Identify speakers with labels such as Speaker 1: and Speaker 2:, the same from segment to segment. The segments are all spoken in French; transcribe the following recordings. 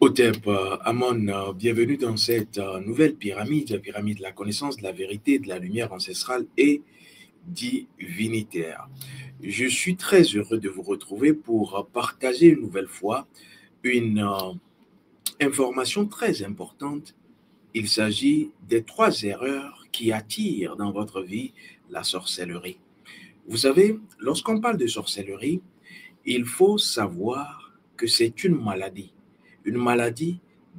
Speaker 1: Hotep, Amon, bienvenue dans cette nouvelle pyramide, la pyramide de la connaissance, de la vérité, de la lumière ancestrale et divinitaire. Je suis très heureux de vous retrouver pour partager une nouvelle fois une information très importante. Il s'agit des 3 erreurs qui attirent dans votre vie la sorcellerie. Vous savez, lorsqu'on parle de sorcellerie, il faut savoir que c'est une maladie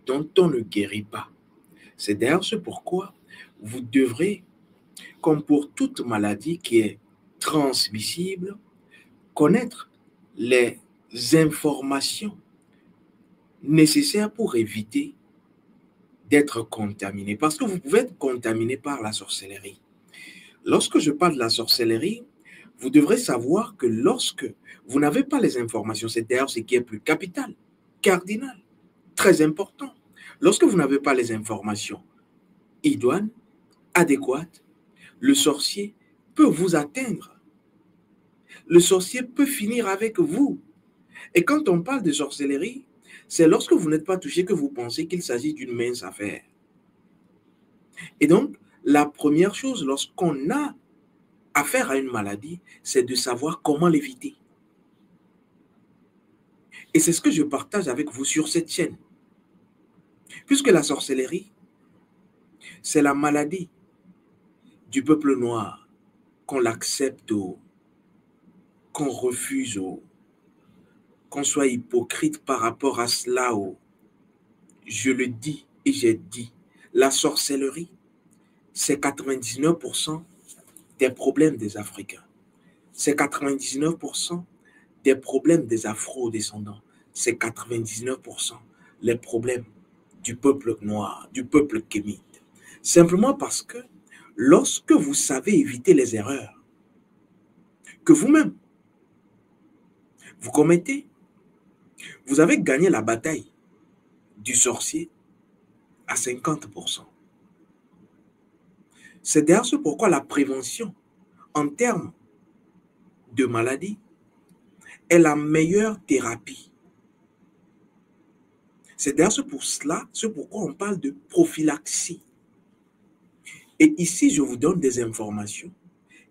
Speaker 1: dont on ne guérit pas. C'est d'ailleurs ce pourquoi vous devrez, comme pour toute maladie qui est transmissible, connaître les informations nécessaires pour éviter d'être contaminé. Parce que vous pouvez être contaminé par la sorcellerie. Lorsque je parle de la sorcellerie, vous devrez savoir que lorsque vous n'avez pas les informations, c'est d'ailleurs ce qui est plus capital, cardinal, très important. Lorsque vous n'avez pas les informations idoines, adéquates, le sorcier peut vous atteindre. Le sorcier peut finir avec vous. Et quand on parle de sorcellerie, c'est lorsque vous n'êtes pas touché que vous pensez qu'il s'agit d'une mince affaire. Et donc, la première chose lorsqu'on a affaire à une maladie, c'est de savoir comment l'éviter. Et c'est ce que je partage avec vous sur cette chaîne. Puisque la sorcellerie, c'est la maladie du peuple noir, qu'on l'accepte ou qu'on refuse ou qu'on soit hypocrite par rapport à cela ou je le dis et j'ai dit, la sorcellerie, c'est 99% des problèmes des Africains. C'est 99% des problèmes des Afro-descendants. C'est 99% les problèmes du peuple noir, du peuple kémite. Simplement parce que lorsque vous savez éviter les erreurs que vous-même vous commettez, vous avez gagné la bataille du sorcier à 50%. C'est d'ailleurs ce pourquoi la prévention en termes de maladie est la meilleure thérapie. C'est d'ailleurs ce pourquoi on parle de prophylaxie. Et ici, je vous donne des informations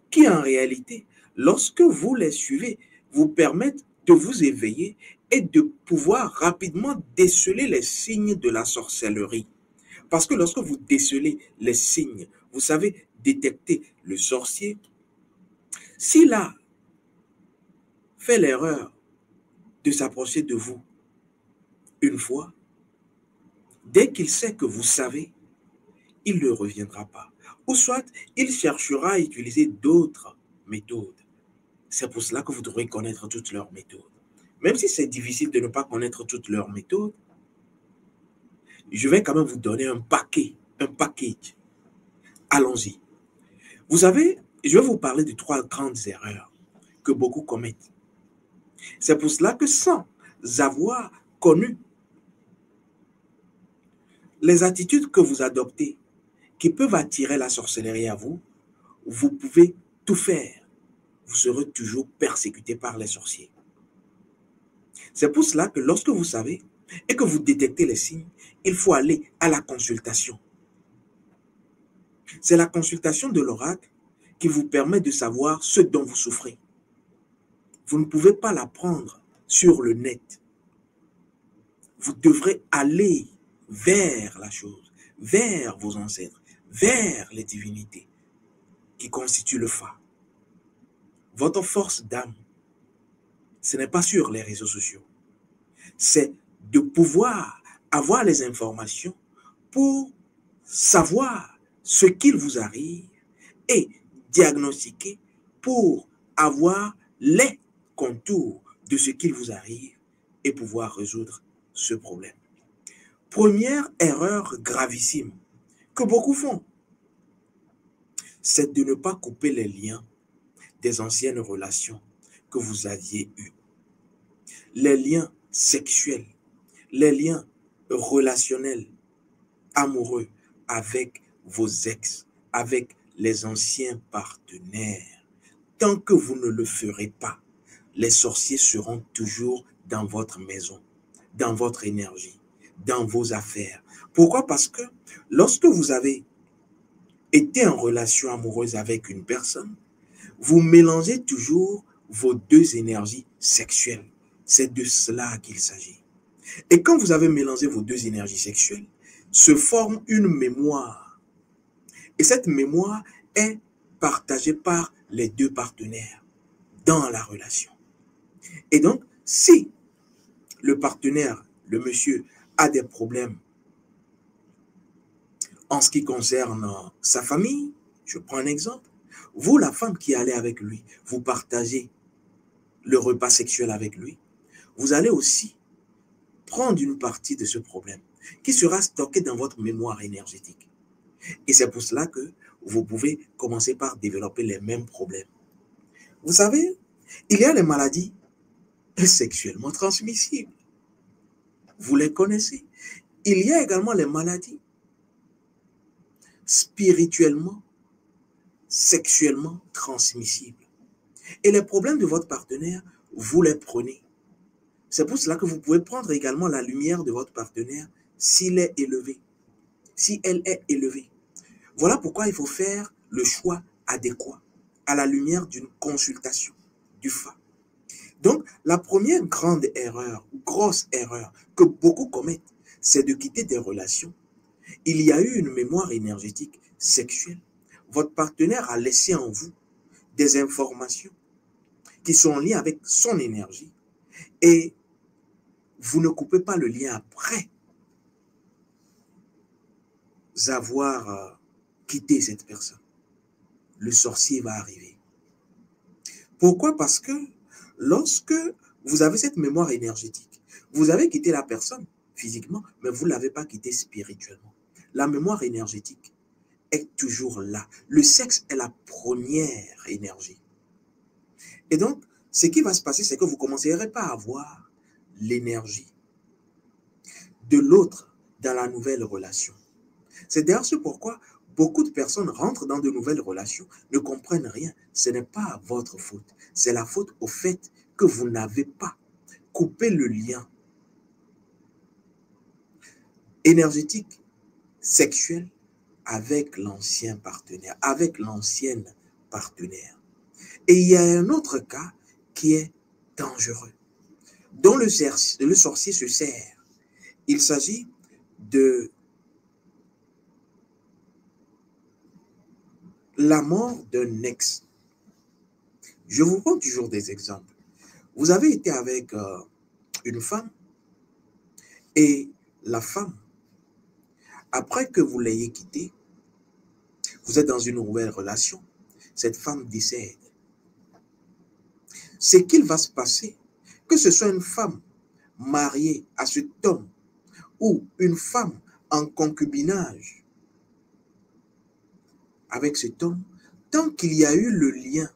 Speaker 1: qui, en réalité, lorsque vous les suivez, vous permettent de vous éveiller et de pouvoir rapidement déceler les signes de la sorcellerie. Parce que lorsque vous décelez les signes, vous savez détecter le sorcier. S'il a fait l'erreur de s'approcher de vous une fois, dès qu'il sait que vous savez, il ne reviendra pas. Ou soit, il cherchera à utiliser d'autres méthodes. C'est pour cela que vous devrez connaître toutes leurs méthodes. Même si c'est difficile de ne pas connaître toutes leurs méthodes, je vais quand même vous donner un package. Allons-y. Vous savez, je vais vous parler de 3 grandes erreurs que beaucoup commettent. C'est pour cela que sans avoir connu les attitudes que vous adoptez qui peuvent attirer la sorcellerie à vous, vous pouvez tout faire. Vous serez toujours persécuté par les sorciers. C'est pour cela que lorsque vous savez et que vous détectez les signes, il faut aller à la consultation. C'est la consultation de l'oracle qui vous permet de savoir ce dont vous souffrez. Vous ne pouvez pas l'apprendre sur le net. Vous devrez aller vers la chose, vers vos ancêtres, vers les divinités qui constituent le phare. Votre force d'âme, ce n'est pas sur les réseaux sociaux. C'est de pouvoir avoir les informations pour savoir ce qu'il vous arrive et diagnostiquer pour avoir les contours de ce qu'il vous arrive et pouvoir résoudre ce problème. Première erreur gravissime que beaucoup font, c'est de ne pas couper les liens des anciennes relations que vous aviez eues. Les liens sexuels, les liens relationnels, amoureux avec vos ex, avec les anciens partenaires. Tant que vous ne le ferez pas, les sorciers seront toujours dans votre maison, dans votre énergie, dans vos affaires. Pourquoi? Parce que lorsque vous avez été en relation amoureuse avec une personne, vous mélangez toujours vos deux énergies sexuelles. C'est de cela qu'il s'agit. Et quand vous avez mélangé vos deux énergies sexuelles, se forme une mémoire. Et cette mémoire est partagée par les deux partenaires dans la relation. Et donc, si le partenaire, le monsieur, a des problèmes en ce qui concerne sa famille, je prends un exemple, vous, la femme qui allez avec lui, vous partagez le repas sexuel avec lui, vous allez aussi prendre une partie de ce problème qui sera stocké dans votre mémoire énergétique. Et c'est pour cela que vous pouvez commencer par développer les mêmes problèmes. Vous savez, il y a les maladies sexuellement transmissibles. Vous les connaissez. Il y a également les maladies spirituellement, sexuellement transmissibles. Et les problèmes de votre partenaire, vous les prenez. C'est pour cela que vous pouvez prendre également la lumière de votre partenaire s'il est élevé, si elle est élevée. Voilà pourquoi il faut faire le choix adéquat à la lumière d'une consultation du Fa. Donc, la première grande erreur, grosse erreur que beaucoup commettent, c'est de quitter des relations. Il y a eu une mémoire énergétique sexuelle. Votre partenaire a laissé en vous des informations qui sont en lien avec son énergie et vous ne coupez pas le lien après avoir quitté cette personne. Le sorcier va arriver. Pourquoi? Parce que lorsque vous avez cette mémoire énergétique, vous avez quitté la personne physiquement, mais vous ne l'avez pas quitté spirituellement. La mémoire énergétique est toujours là. Le sexe est la première énergie. Et donc, ce qui va se passer, c'est que vous ne commencerez pas à voir l'énergie de l'autre dans la nouvelle relation. C'est d'ailleurs ce pourquoi beaucoup de personnes rentrent dans de nouvelles relations, ne comprennent rien. Ce n'est pas votre faute. C'est la faute au fait que vous n'avez pas coupé le lien énergétique, sexuel avec l'ancien partenaire, avec l'ancienne partenaire. Et il y a un autre cas qui est dangereux, dont le sorcier se sert. Il s'agit de la mort d'un ex. Je vous prends toujours des exemples. Vous avez été avec une femme et la femme, après que vous l'ayez quittée, vous êtes dans une nouvelle relation, cette femme décède. Ce qu'il va se passer, que ce soit une femme mariée à cet homme ou une femme en concubinage avec cet homme, tant qu'il y a eu le lien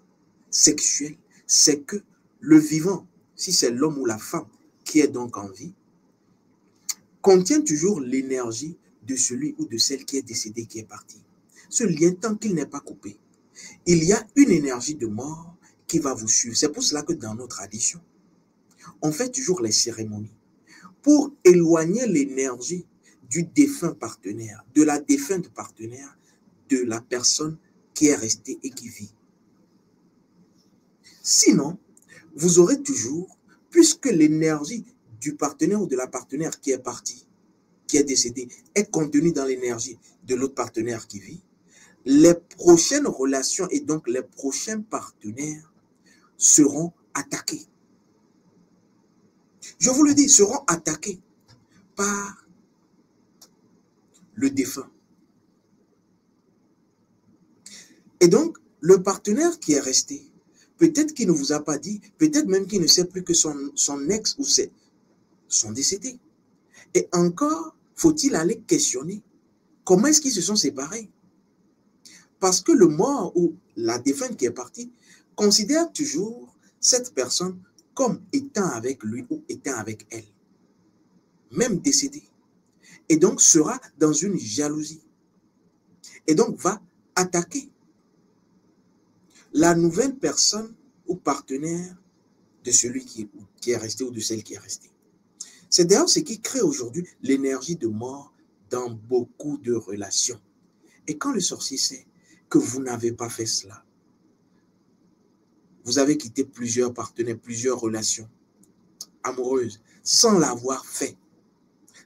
Speaker 1: sexuel, c'est que le vivant, si c'est l'homme ou la femme qui est donc en vie, contient toujours l'énergie de celui ou de celle qui est décédée, qui est partie. Ce lien, tant qu'il n'est pas coupé, il y a une énergie de mort qui va vous suivre. C'est pour cela que dans nos traditions, on fait toujours les cérémonies pour éloigner l'énergie du défunt partenaire, de la défunte partenaire, de la personne qui est restée et qui vit. Sinon, vous aurez toujours, puisque l'énergie du partenaire ou de la partenaire qui est partie, qui est décédée, est contenue dans l'énergie de l'autre partenaire qui vit, les prochaines relations et donc les prochains partenaires seront attaqués. Je vous le dis, seront attaqués par le défunt. Et donc, le partenaire qui est resté, peut-être qu'il ne vous a pas dit, peut-être même qu'il ne sait plus que son ex ou ses sont décédés. Et encore, faut-il aller questionner comment est-ce qu'ils se sont séparés? Parce que le mort ou la défunte qui est partie considère toujours cette personne comme étant avec lui ou étant avec elle, même décédée. Et donc sera dans une jalousie. Et donc va attaquer la nouvelle personne ou partenaire de celui qui est resté ou de celle qui est restée. C'est d'ailleurs ce qui crée aujourd'hui l'énergie de mort dans beaucoup de relations. Et quand le sorcier sait que vous n'avez pas fait cela, vous avez quitté plusieurs partenaires, plusieurs relations amoureuses, sans l'avoir fait,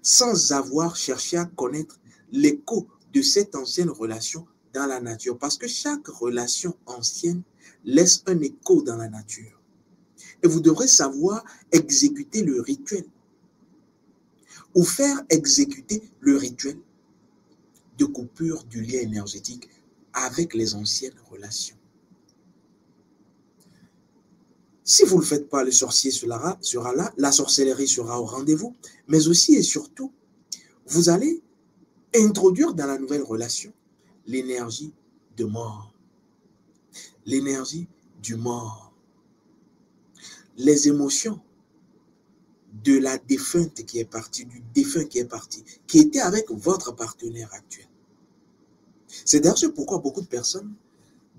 Speaker 1: sans avoir cherché à connaître l'écho de cette ancienne relation dans la nature. Parce que chaque relation ancienne laisse un écho dans la nature. Et vous devrez savoir exécuter le rituel ou faire exécuter le rituel de coupure du lien énergétique avec les anciennes relations. Si vous ne le faites pas, le sorcier sera là, la sorcellerie sera au rendez-vous, mais aussi et surtout, vous allez introduire dans la nouvelle relation l'énergie de mort, l'énergie du mort, les émotions de la défunte qui est partie, du défunt qui est parti, qui était avec votre partenaire actuel. C'est d'ailleurs pourquoi beaucoup de personnes,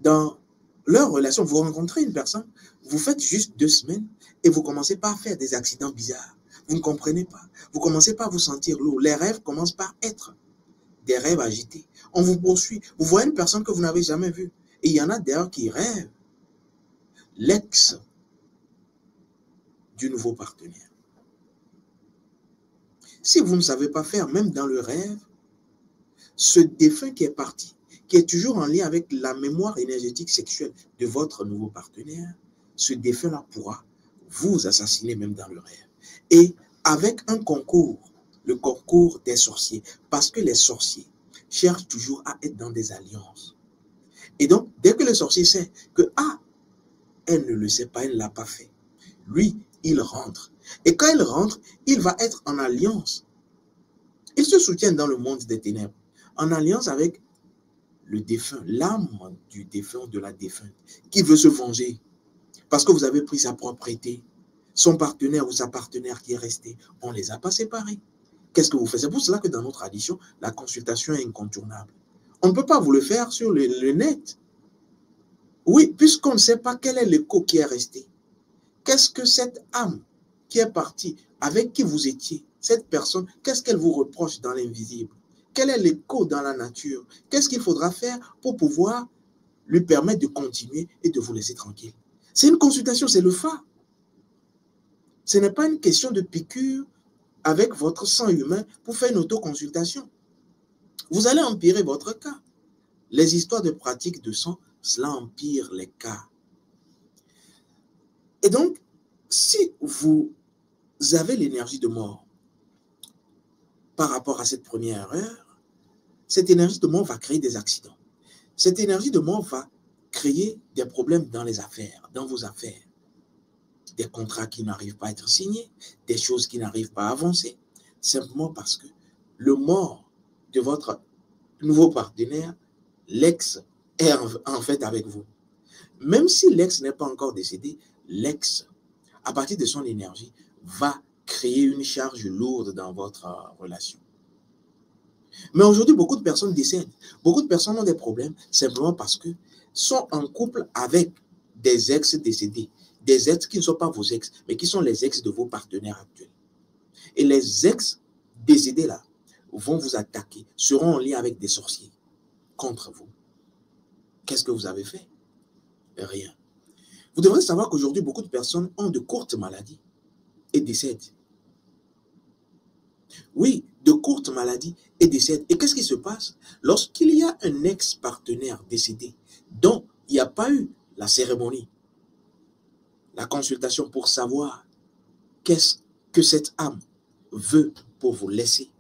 Speaker 1: dans leur relation, vous rencontrez une personne, vous faites juste 2 semaines et vous commencez par faire des accidents bizarres. Vous ne comprenez pas. Vous commencez par vous sentir lourd. Les rêves commencent par être des rêves agités. On vous poursuit. Vous voyez une personne que vous n'avez jamais vue. Et il y en a d'ailleurs qui rêvent l'ex du nouveau partenaire. Si vous ne savez pas faire, même dans le rêve, ce défunt qui est parti, qui est toujours en lien avec la mémoire énergétique sexuelle de votre nouveau partenaire, ce défunt-là pourra vous assassiner même dans le rêve. Et avec un concours, le concours des sorciers, parce que les sorciers cherchent toujours à être dans des alliances. Et donc, dès que le sorcier sait que, elle ne le sait pas, elle ne l'a pas fait, lui, il rentre. Et quand il rentre, il va être en alliance. Il se soutient dans le monde des ténèbres, en alliance avec le défunt, l'âme du défunt, de la défunte, qui veut se venger. Parce que vous avez pris sa propriété, son partenaire ou sa partenaire qui est resté, on ne les a pas séparés. Qu'est-ce que vous faites? C'est pour cela que dans notre tradition, la consultation est incontournable. On ne peut pas vous le faire sur le net. Oui, puisqu'on ne sait pas quel est l'écho qui est resté. Qu'est-ce que cette âme qui est partie, avec qui vous étiez, cette personne, qu'est-ce qu'elle vous reproche dans l'invisible? Quel est l'écho dans la nature? Qu'est-ce qu'il faudra faire pour pouvoir lui permettre de continuer et de vous laisser tranquille? C'est une consultation, c'est le phare. Ce n'est pas une question de piqûre avec votre sang humain pour faire une autoconsultation. Vous allez empirer votre cas. Les histoires de pratique de sang, cela empire les cas. Et donc, si vous avez l'énergie de mort par rapport à cette première heure, cette énergie de mort va créer des accidents. Cette énergie de mort va créer des problèmes dans les affaires, dans vos affaires. Des contrats qui n'arrivent pas à être signés, des choses qui n'arrivent pas à avancer, simplement parce que le mort de votre nouveau partenaire, l'ex, est en fait avec vous. Même si l'ex n'est pas encore décédé, l'ex, à partir de son énergie, va créer une charge lourde dans votre relation. Mais aujourd'hui, beaucoup de personnes décèdent. Beaucoup de personnes ont des problèmes simplement parce que sont en couple avec des ex décédés. Des ex qui ne sont pas vos ex, mais qui sont les ex de vos partenaires actuels. Et les ex décédés là vont vous attaquer, seront en lien avec des sorciers contre vous. Qu'est-ce que vous avez fait? Rien. Vous devrez savoir qu'aujourd'hui, beaucoup de personnes ont de courtes maladies et décèdent. Oui, de courtes maladies et décèdent. Et qu'est-ce qui se passe? Lorsqu'il y a un ex-partenaire décédé dont il n'y a pas eu la cérémonie, la consultation pour savoir qu'est-ce que cette âme veut pour vous laisser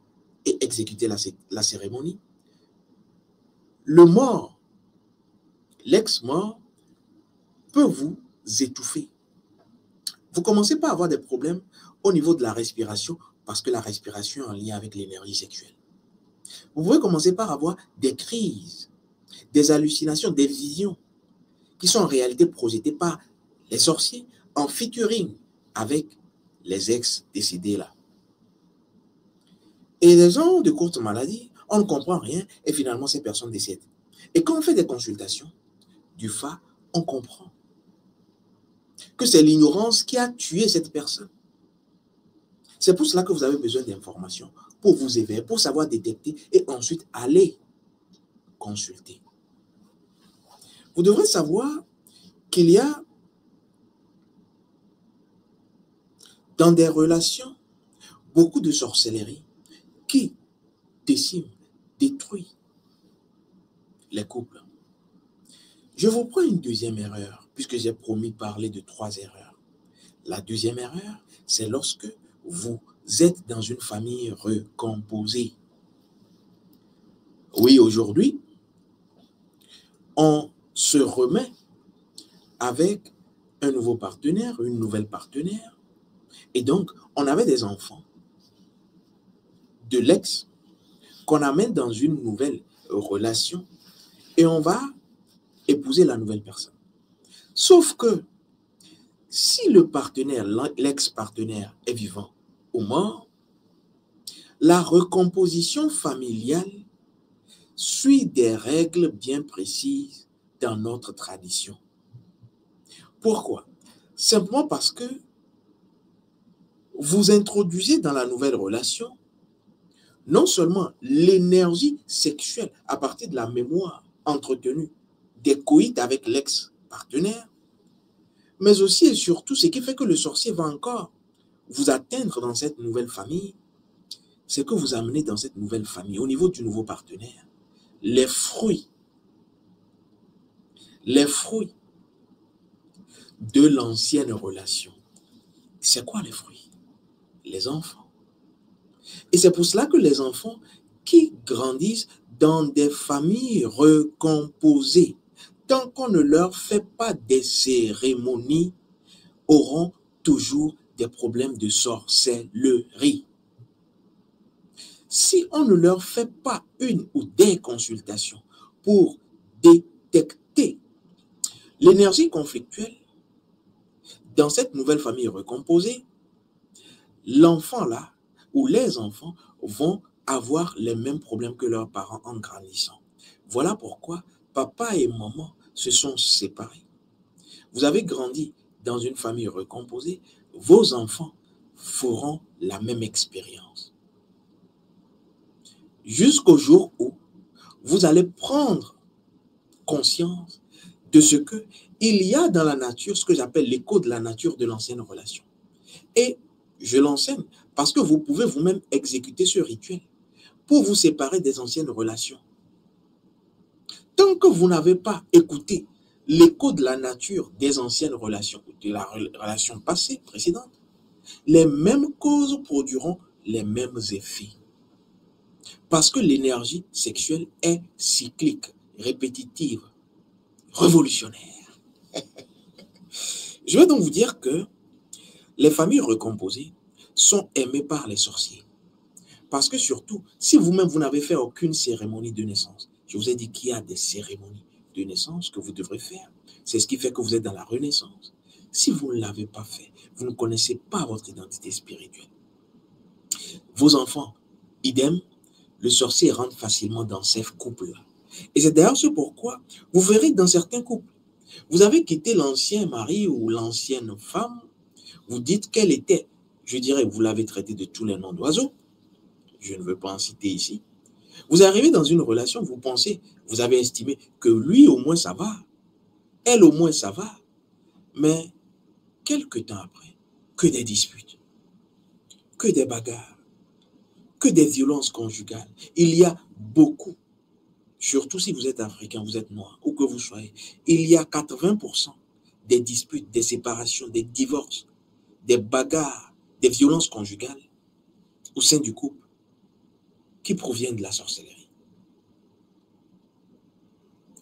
Speaker 1: et exécuter la cérémonie, le mort, l'ex-mort, peut vous étouffer. Vous commencez par avoir des problèmes au niveau de la respiration parce que la respiration est en lien avec l'énergie sexuelle. Vous pouvez commencer par avoir des crises, des hallucinations, des visions qui sont en réalité projetées par les sorciers en featuring avec les ex décédés là. Et les gens de courte maladie, on ne comprend rien et finalement ces personnes décèdent. Et quand on fait des consultations du FA, on comprend que c'est l'ignorance qui a tué cette personne. C'est pour cela que vous avez besoin d'informations, pour vous éveiller, pour savoir détecter et ensuite aller consulter. Vous devrez savoir qu'il y a dans des relations beaucoup de sorcellerie qui décime, détruit les couples. Je vous prends une deuxième erreur, puisque j'ai promis parler de 3 erreurs. La deuxième erreur, c'est lorsque vous êtes dans une famille recomposée. Oui, aujourd'hui, on se remet avec un nouveau partenaire, une nouvelle partenaire, et donc on avait des enfants de l'ex qu'on amène dans une nouvelle relation et on va épouser la nouvelle personne. Sauf que si le partenaire, l'ex-partenaire est vivant ou mort, la recomposition familiale suit des règles bien précises dans notre tradition. Pourquoi? Simplement parce que vous introduisez dans la nouvelle relation non seulement l'énergie sexuelle à partir de la mémoire entretenue des coïts avec l'ex-partenaire, mais aussi et surtout ce qui fait que le sorcier va encore vous atteindre dans cette nouvelle famille, c'est que vous amenez dans cette nouvelle famille, au niveau du nouveau partenaire, les fruits de l'ancienne relation. C'est quoi les fruits? Les enfants. Et c'est pour cela que les enfants qui grandissent dans des familles recomposées, tant qu'on ne leur fait pas des cérémonies, auront toujours des problèmes de sorcellerie. Si on ne leur fait pas une ou des consultations pour détecter l'énergie conflictuelle dans cette nouvelle famille recomposée, l'enfant là, ou les enfants vont avoir les mêmes problèmes que leurs parents en grandissant. Voilà pourquoi papa et maman se sont séparés. Vous avez grandi dans une famille recomposée, vos enfants feront la même expérience. Jusqu'au jour où vous allez prendre conscience de ce qu'il y a dans la nature, ce que j'appelle l'écho de la nature de l'ancienne relation. Et je l'enseigne parce que vous pouvez vous-même exécuter ce rituel pour vous séparer des anciennes relations. Tant que vous n'avez pas écouté l'écho de la nature des anciennes relations, de la relation passée, précédente, les mêmes causes produiront les mêmes effets. Parce que l'énergie sexuelle est cyclique, répétitive, révolutionnaire. Je vais donc vous dire que les familles recomposées sont aimées par les sorciers. Parce que surtout, si vous-même, vous n'avez fait aucune cérémonie de naissance, je vous ai dit qu'il y a des cérémonies de naissance que vous devrez faire. C'est ce qui fait que vous êtes dans la renaissance. Si vous ne l'avez pas fait, vous ne connaissez pas votre identité spirituelle. Vos enfants, idem, le sorcier rentre facilement dans ces couples-là. Et c'est d'ailleurs ce pourquoi vous verrez que dans certains couples, vous avez quitté l'ancien mari ou l'ancienne femme, vous dites qu'elle était, je dirais, vous l'avez traité de tous les noms d'oiseaux, je ne veux pas en citer ici. Vous arrivez dans une relation, vous pensez, vous avez estimé que lui au moins ça va, elle au moins ça va, mais quelque temps après, que des disputes, que des bagarres, que des violences conjugales. Il y a beaucoup, surtout si vous êtes africain, vous êtes noir, où que vous soyez, il y a 80% des disputes, des séparations, des divorces, des bagarres, des violences conjugales au sein du couple qui proviennent de la sorcellerie.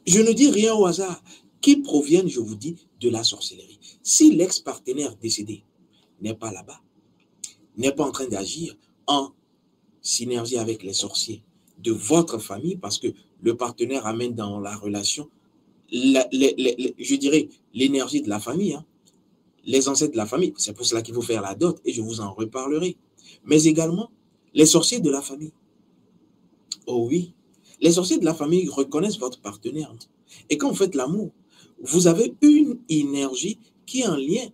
Speaker 1: Je ne dis rien au hasard, qui proviennent, je vous dis, de la sorcellerie. Si l'ex-partenaire décédé n'est pas là-bas, n'est pas en train d'agir en synergie avec les sorciers de votre famille, parce que le partenaire amène dans la relation, je dirais, l'énergie de la famille, hein, les ancêtres de la famille. C'est pour cela qu'il faut faire la dot, et je vous en reparlerai. Mais également, les sorciers de la famille. Oh oui, les sorciers de la famille reconnaissent votre partenaire. Et quand vous faites l'amour, vous avez une énergie qui est en lien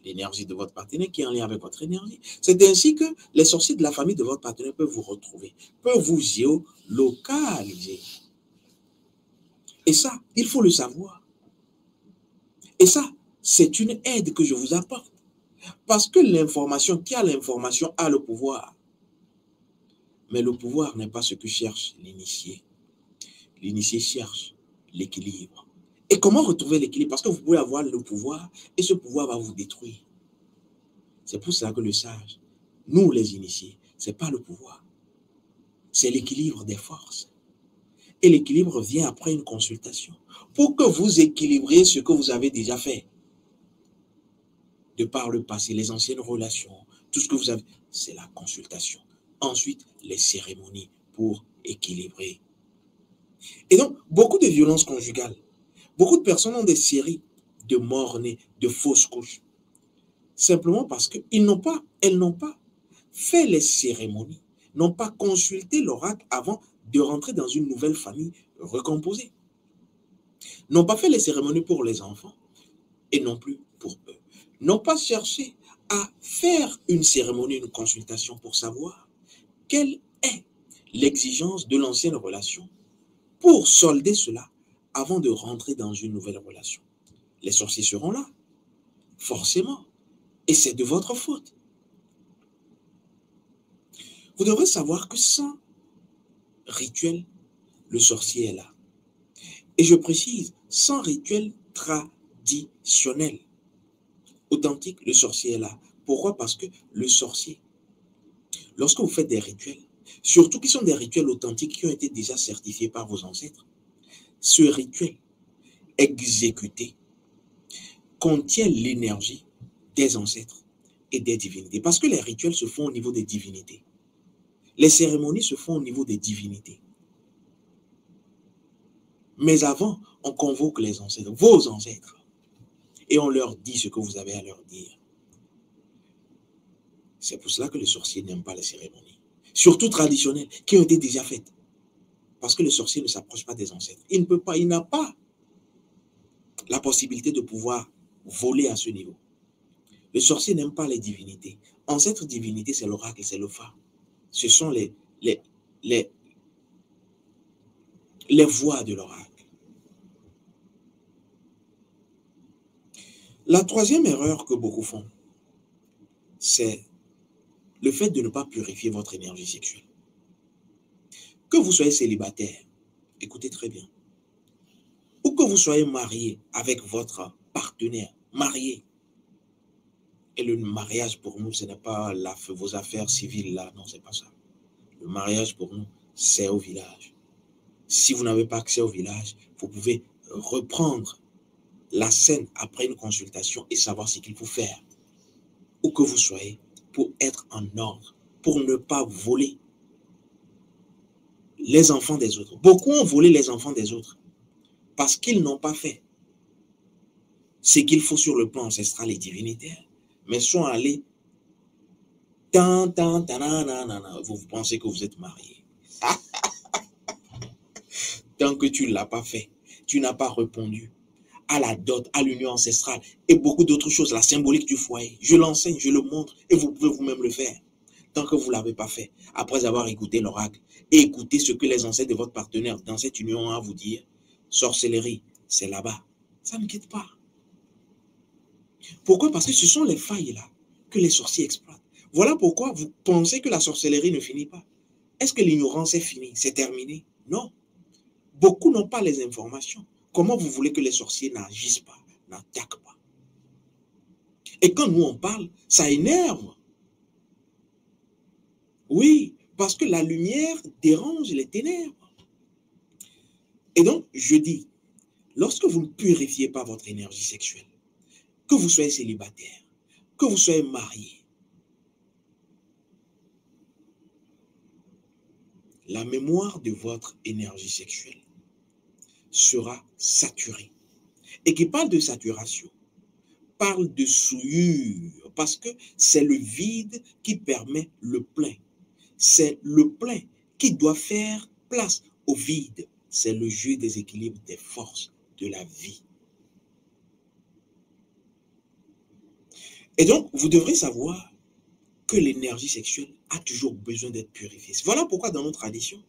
Speaker 1: l'énergie de votre partenaire qui est en lien avec votre énergie. C'est ainsi que les sorciers de la famille de votre partenaire peuvent vous retrouver, peuvent vous géolocaliser. Et ça, il faut le savoir. Et ça, c'est une aide que je vous apporte. Parce que l'information, qui a l'information, a le pouvoir. Mais le pouvoir n'est pas ce que cherche l'initié. L'initié cherche l'équilibre. Et comment retrouver l'équilibre? Parce que vous pouvez avoir le pouvoir et ce pouvoir va vous détruire. C'est pour ça que le sage, nous les initiés, ce n'est pas le pouvoir. C'est l'équilibre des forces. Et l'équilibre vient après une consultation. Pour que vous équilibriez ce que vous avez déjà fait. De par le passé, les anciennes relations, tout ce que vous avez, c'est la consultation. Ensuite, les cérémonies pour équilibrer. Et donc, beaucoup de violences conjugales. Beaucoup de personnes ont des séries de morts-nés, de fausses couches. Simplement parce qu'elles n'ont pas fait les cérémonies, n'ont pas consulté l'oracle avant de rentrer dans une nouvelle famille recomposée. N'ont pas fait les cérémonies pour les enfants et non plus pour eux. N'ont pas cherché à faire une cérémonie, une consultation pour savoir quelle est l'exigence de l'ancienne relation pour solder cela avant de rentrer dans une nouvelle relation. Les sorciers seront là, forcément, et c'est de votre faute. Vous devrez savoir que sans rituel, le sorcier est là. Et je précise, sans rituel traditionnel, authentique, le sorcier est là. Pourquoi? Parce que le sorcier, lorsque vous faites des rituels, surtout qui sont des rituels authentiques qui ont été déjà certifiés par vos ancêtres, ce rituel exécuté contient l'énergie des ancêtres et des divinités. Parce que les rituels se font au niveau des divinités. Les cérémonies se font au niveau des divinités. Mais avant, on convoque les ancêtres, vos ancêtres, et on leur dit ce que vous avez à leur dire. C'est pour cela que les sorciers n'aiment pas les cérémonies, surtout traditionnelles, qui ont été déjà faites. Parce que le sorcier ne s'approche pas des ancêtres. Il ne peut pas, il n'a pas la possibilité de pouvoir voler à ce niveau. Le sorcier n'aime pas les divinités. Ancêtre divinité, c'est l'oracle, c'est le phare. Ce sont les voix de l'oracle. La troisième erreur que beaucoup font, c'est le fait de ne pas purifier votre énergie sexuelle. Que vous soyez célibataire, écoutez très bien, ou que vous soyez marié avec votre partenaire, marié. Et le mariage pour nous, ce n'est pas vos affaires civiles là, non, c'est pas ça. Le mariage pour nous, c'est au village. Si vous n'avez pas accès au village, vous pouvez reprendre la scène après une consultation et savoir ce qu'il faut faire. Où que vous soyez, pour être en ordre, pour ne pas voler les enfants des autres. Beaucoup ont volé les enfants des autres parce qu'ils n'ont pas fait ce qu'il faut sur le plan ancestral et divinitaire, mais sont allés vous pensez que vous êtes marié. Tant que tu ne l'as pas fait, tu n'as pas répondu à la dot, à l'union ancestrale et beaucoup d'autres choses, la symbolique du foyer. Je l'enseigne, je le montre et vous pouvez vous-même le faire. Tant que vous ne l'avez pas fait, après avoir écouté l'oracle et écouté ce que les ancêtres de votre partenaire dans cette union ont à vous dire, sorcellerie, c'est là-bas. Ça ne quitte pas. Pourquoi? Parce que ce sont les failles là que les sorciers exploitent. Voilà pourquoi vous pensez que la sorcellerie ne finit pas. Est-ce que l'ignorance est finie? C'est terminé? Non. Beaucoup n'ont pas les informations. Comment vous voulez que les sorciers n'agissent pas, n'attaquent pas? Et quand nous on parle, ça énerve. Oui, parce que la lumière dérange les ténèbres. Et donc, je dis, lorsque vous ne purifiez pas votre énergie sexuelle, que vous soyez célibataire, que vous soyez marié, la mémoire de votre énergie sexuelle sera saturée. Et qui parle de saturation, parle de souillure, parce que c'est le vide qui permet le plein. C'est le plein qui doit faire place au vide. C'est le jeu des équilibres des forces de la vie. Et donc, vous devrez savoir que l'énergie sexuelle a toujours besoin d'être purifiée. Voilà pourquoi dans nos traditions,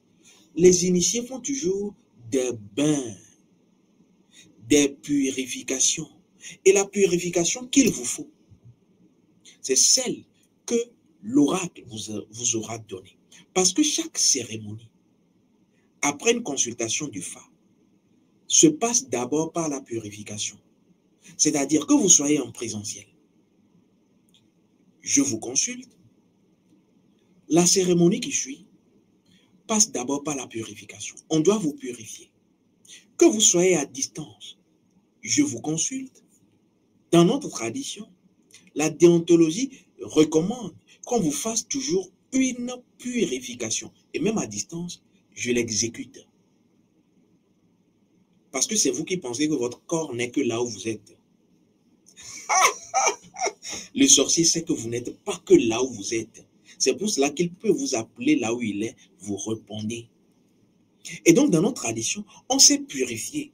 Speaker 1: les initiés font toujours des bains, des purifications. Et la purification qu'il vous faut, c'est celle que l'oracle vous aura donnée. Parce que chaque cérémonie, après une consultation du Fa, se passe d'abord par la purification. C'est-à-dire que vous soyez en présentiel. Je vous consulte. La cérémonie qui suit passe d'abord par la purification. On doit vous purifier. Que vous soyez à distance, je vous consulte. Dans notre tradition, la déontologie recommande qu'on vous fasse toujours une purification. Et même à distance, je l'exécute. Parce que c'est vous qui pensez que votre corps n'est que là où vous êtes. Le sorcier sait que vous n'êtes pas que là où vous êtes. C'est pour cela qu'il peut vous appeler là où il est, vous répondez. Et donc, dans notre tradition, on sait purifier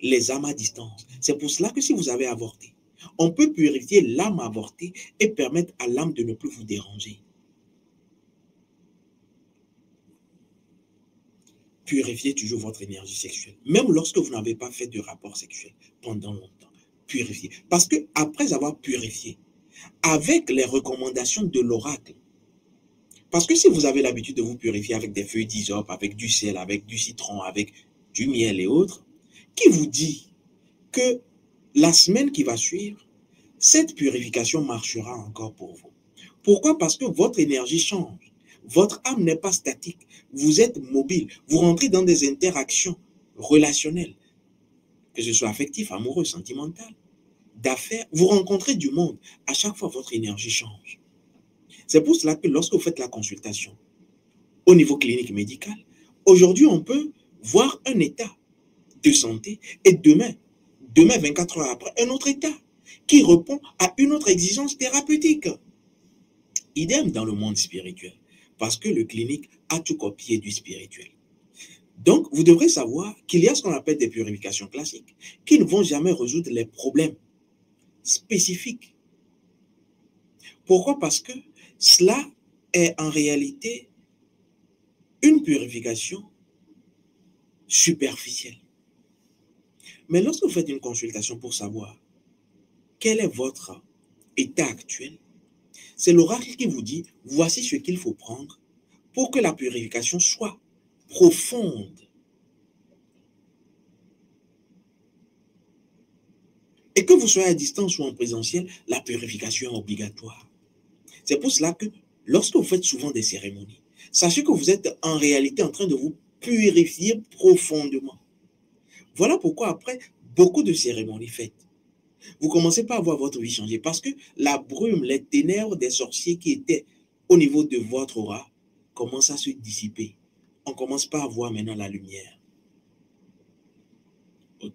Speaker 1: les âmes à distance. C'est pour cela que si vous avez avorté, on peut purifier l'âme avortée et permettre à l'âme de ne plus vous déranger. Purifiez toujours votre énergie sexuelle, même lorsque vous n'avez pas fait de rapport sexuel pendant longtemps. Purifiez. Parce que après avoir purifié, avec les recommandations de l'oracle, parce que si vous avez l'habitude de vous purifier avec des feuilles d'hysope, avec du sel, avec du citron, avec du miel et autres, qui vous dit que la semaine qui va suivre, cette purification marchera encore pour vous. Pourquoi? Parce que votre énergie change. Votre âme n'est pas statique. Vous êtes mobile. Vous rentrez dans des interactions relationnelles, que ce soit affectif, amoureux, sentimental, d'affaires. Vous rencontrez du monde. À chaque fois, votre énergie change. C'est pour cela que lorsque vous faites la consultation au niveau clinique médical, aujourd'hui, on peut voir un état de santé et demain 24 heures après, un autre état qui répond à une autre exigence thérapeutique. Idem dans le monde spirituel, parce que le clinique a tout copié du spirituel. Donc, vous devrez savoir qu'il y a ce qu'on appelle des purifications classiques qui ne vont jamais résoudre les problèmes spécifiques. Pourquoi? Parce que cela est en réalité une purification superficielle. Mais lorsque vous faites une consultation pour savoir quel est votre état actuel, c'est l'oracle qui vous dit, voici ce qu'il faut prendre pour que la purification soit profonde. Et que vous soyez à distance ou en présentiel, la purification est obligatoire. C'est pour cela que lorsque vous faites souvent des cérémonies, sachez que vous êtes en réalité en train de vous purifier profondément. Voilà pourquoi après beaucoup de cérémonies faites, vous commencez pas à voir votre vie changer parce que la brume, les ténèbres des sorciers qui étaient au niveau de votre aura commencent à se dissiper. On commence pas à voir maintenant la lumière. Au